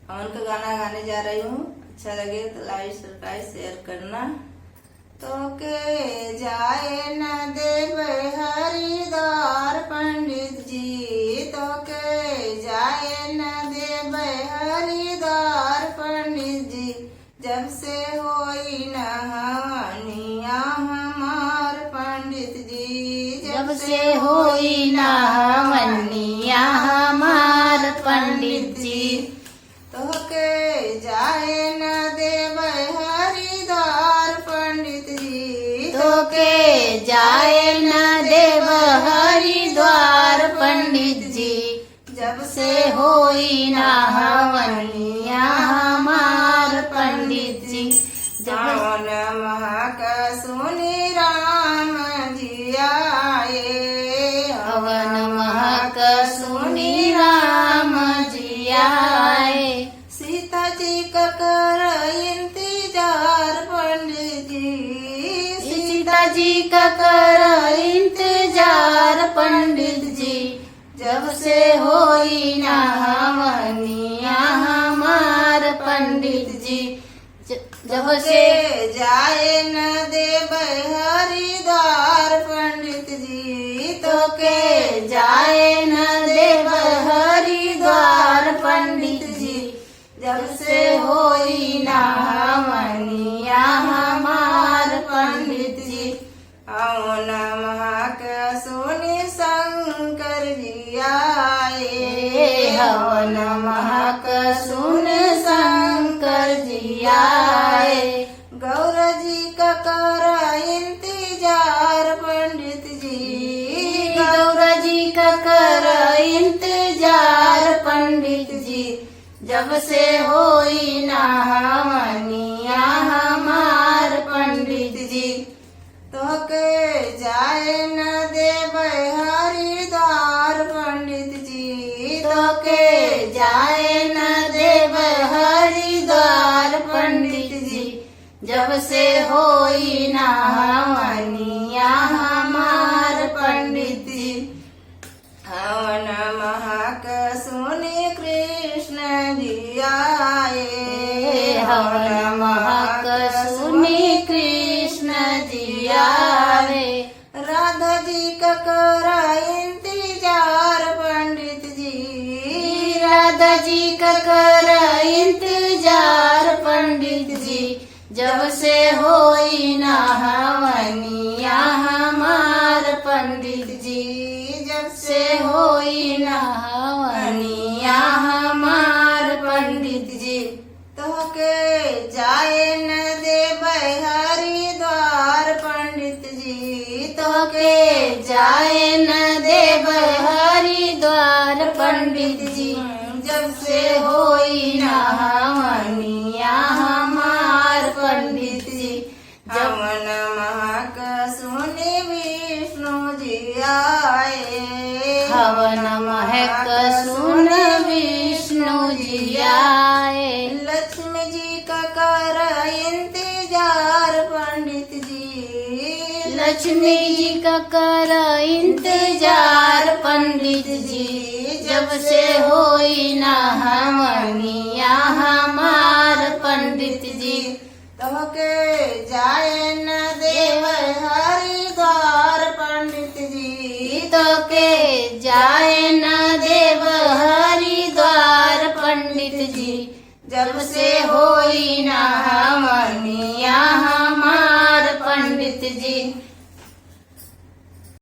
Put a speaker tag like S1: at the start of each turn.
S1: हवन का गाना गाने जा रही हूँ। अच्छा लगे तो लाइक सब्सक्राइब शेयर करना। तो के जाए न देवे हरिद्वार पंडित जी, तो के जाए न देवे हरिद्वार पंडित जी, जब से होई न हवनिया हमार पंडित जी,
S2: जब से होई न हवनिया हमार पंडित जी।
S1: तो के जाए न देवे हरिद्वार पंडित जी,
S2: तो के जाए न देव हरिद्वार पंडित जी,
S1: जब
S2: से होई न हवनिया हमार पंडित जी।
S1: हवन महक सुनि राम जी आए,
S2: हवन महक सुनि राम जी आए,
S1: सीता जी का कर इंतजार पंडित जी,
S2: सीता जी का कर इंतजार पंडित जी, जब से होई न हवनिया हमार पंडित जी। जब से
S1: जाए न देवे हरिद्वार पंडित जी,
S2: तो के जाए न देव हरिद्वार पंडित जी, जब से होई न हवनिया हमार पंडित जी।
S1: हवन महक सुनि शंकर जी आए,
S2: हवन महक सुन शंकर जी आए,
S1: गौरा जी का कर इंतजार पंडित जी,
S2: गौरा जी का कर इंतजार पंडित जी, जब से होई न हवनिया हमार पंडित जी।
S1: तो के जाए न देवे हरिद्वार पंडित जी,
S2: तो के जाए न देव हरिद्वार पंडित जी, जब से होई न हवनिया हमार पंडित जी।
S1: हवन महक सुनि कृष्ण जी आए,
S2: हवन महक सुनि कृष्ण जी आए,
S1: राधा जी का कर इंतजार पंडित जी,
S2: राधा जी का कर इंतजार पंडित जी, जब से होई न हवनिया हमार पंडित जी, जब से होई न हवनिया हमार पंडित जी।
S1: तो के जाए न देवे हरिद्वार पंडित जी,
S2: तो के जाए न देव हरिद्वार पंडित जी, जब से होई न हवनिया हमार पंडित जी।
S1: हवन महक सुनि विष्णु जी आए,
S2: हवन महक सुन विष्णु जी आए,
S1: लक्ष्मी जी का कर इंतजार पंडित जी,
S2: लक्ष्मी जी का कर इंतजार पंडित जी, जब से होई न हवनिया हमार पंडित जी।
S1: तो के जाए न देवे हरिद्वार पंडित जी,
S2: तो के जाए न देव हरिद्वार पंडित जी, जब से होई न हवनिया हमार पंडित जी।